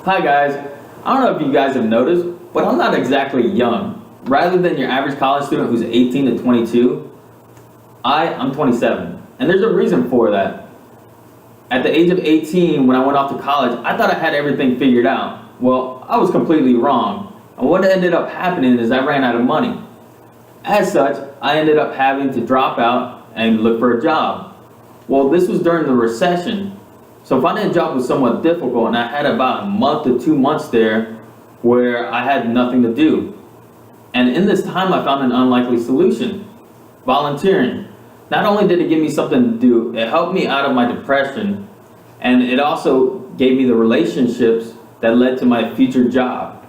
Hi guys, I don't know if you guys have noticed, but I'm not exactly young. Rather than your average college student who's 18 to 22, I'm 27. And there's a reason for that. At the age of 18, when I went off to college, I thought I had everything figured out. Well, I was completely wrong. And what ended up happening is I ran out of money. As such, I ended up having to drop out and look for a job. Well, this was during the recession. So finding a job was somewhat difficult, and I had about a month to 2 months there where I had nothing to do. And in this time, I found an unlikely solution: volunteering. Not only did it give me something to do, it helped me out of my depression, and it also gave me the relationships that led to my future job.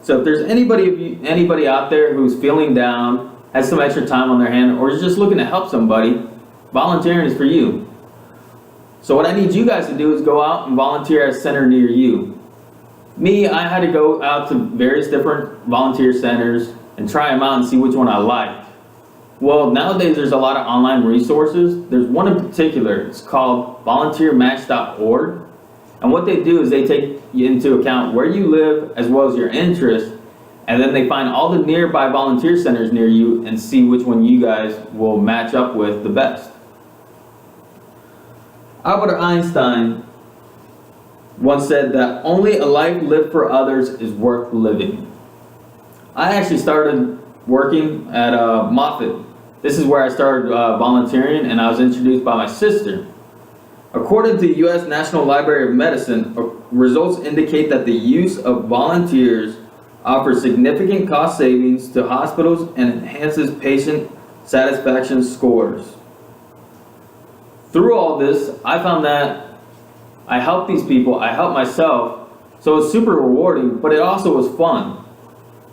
So if there's anybody out there who's feeling down, has some extra time on their hand, or is just looking to help somebody, volunteering is for you. So what I need you guys to do is go out and volunteer at a center near you. Me, I had to go out to various different volunteer centers and try them out and see which one I liked. Well, nowadays there's a lot of online resources. There's one in particular, it's called volunteermatch.org. And what they do is they take into account where you live as well as your interests, and then they find all the nearby volunteer centers near you and see which one you guys will match up with the best. Albert Einstein once said that only a life lived for others is worth living. I actually started working at Moffitt. This is where I started volunteering, and I was introduced by my sister. According to the U.S. National Library of Medicine, results indicate that the use of volunteers offers significant cost savings to hospitals and enhances patient satisfaction scores. Through all this, I found that I helped these people, I helped myself, so it's super rewarding, but it also was fun.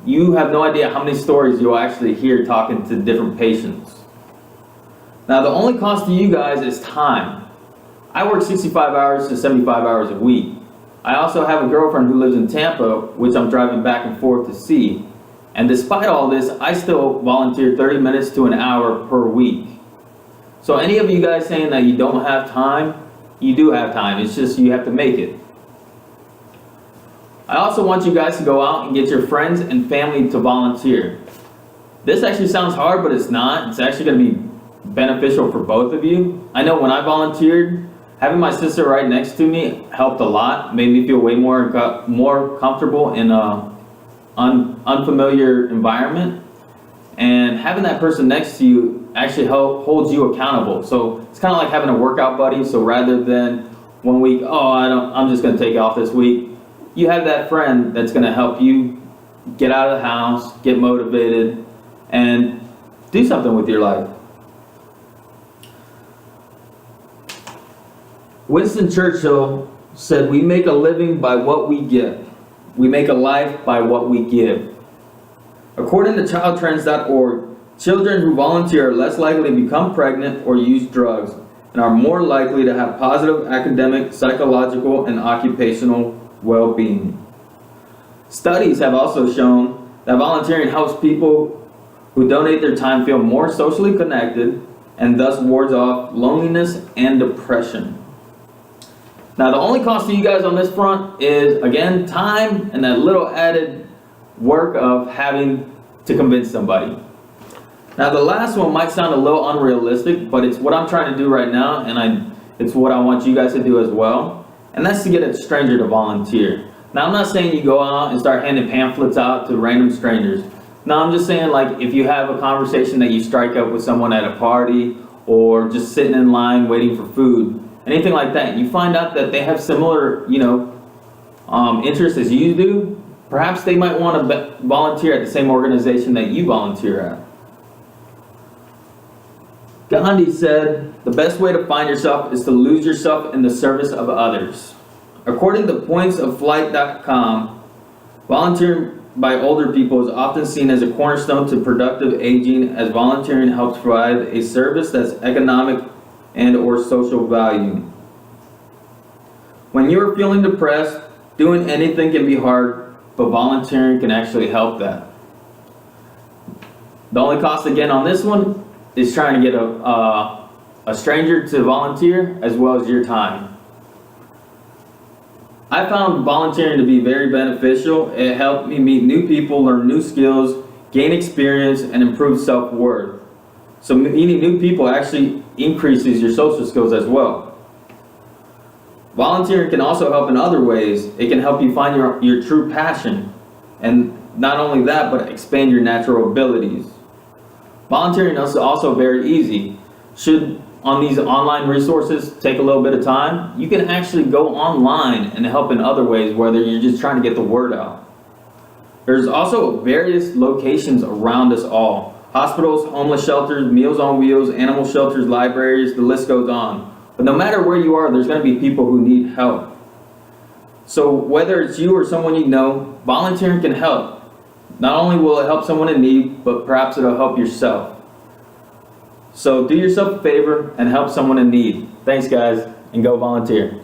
You have no idea how many stories you'll actually hear talking to different patients. Now, the only cost to you guys is time. I work 65 hours to 75 hours a week. I also have a girlfriend who lives in Tampa, which I'm driving back and forth to see. And despite all this, I still volunteer 30 minutes to an hour per week. So any of you guys saying that you don't have time, you do have time. It's just you have to make it. I also want you guys to go out and get your friends and family to volunteer. This actually sounds hard, but it's not. It's actually going to be beneficial for both of you. I know when I volunteered, having my sister right next to me helped a lot, made me feel way more comfortable in an unfamiliar environment. And having that person next to you actually holds you accountable. So it's kind of like having a workout buddy. So rather than 1 week, I'm just going to take off this week, you have that friend that's going to help you get out of the house, get motivated, and do something with your life. Winston Churchill said, "We make a living by what we get. We make a life by what we give." According to childtrends.org, children who volunteer are less likely to become pregnant or use drugs and are more likely to have positive academic, psychological, and occupational well-being. Studies have also shown that volunteering helps people who donate their time feel more socially connected and thus wards off loneliness and depression. Now, the only cost to you guys on this front is, again, time and that little added work of having to convince somebody. Now, the last one might sound a little unrealistic, but it's what I'm trying to do right now, and it's what I want you guys to do as well, and that's to get a stranger to volunteer. Now, I'm not saying you go out and start handing pamphlets out to random strangers. No, I'm just saying, like, if you have a conversation that you strike up with someone at a party or just sitting in line waiting for food, anything like that, you find out that they have similar, interests as you do, perhaps they might want to volunteer at the same organization that you volunteer at. Gandhi said, "The best way to find yourself is to lose yourself in the service of others." According to pointsoflight.com, volunteering by older people is often seen as a cornerstone to productive aging, as volunteering helps provide a service that's economic and or social value. When you're feeling depressed, doing anything can be hard, but volunteering can actually help that. The only cost again on this one is trying to get a stranger to volunteer as well as your time. I found volunteering to be very beneficial. It helped me meet new people, learn new skills, gain experience, and improve self-worth. So meeting new people actually increases your social skills as well. Volunteering can also help in other ways. It can help you find your true passion. And not only that, but expand your natural abilities. Volunteering is also very easy. Should on these online resources take a little bit of time, you can actually go online and help in other ways, whether you're just trying to get the word out. There's also various locations around us all. Hospitals, homeless shelters, Meals on Wheels, animal shelters, libraries, the list goes on. But no matter where you are, there's going to be people who need help. So whether it's you or someone you know, volunteering can help. Not only will it help someone in need, but perhaps it'll help yourself. So do yourself a favor and help someone in need. Thanks guys, and go volunteer.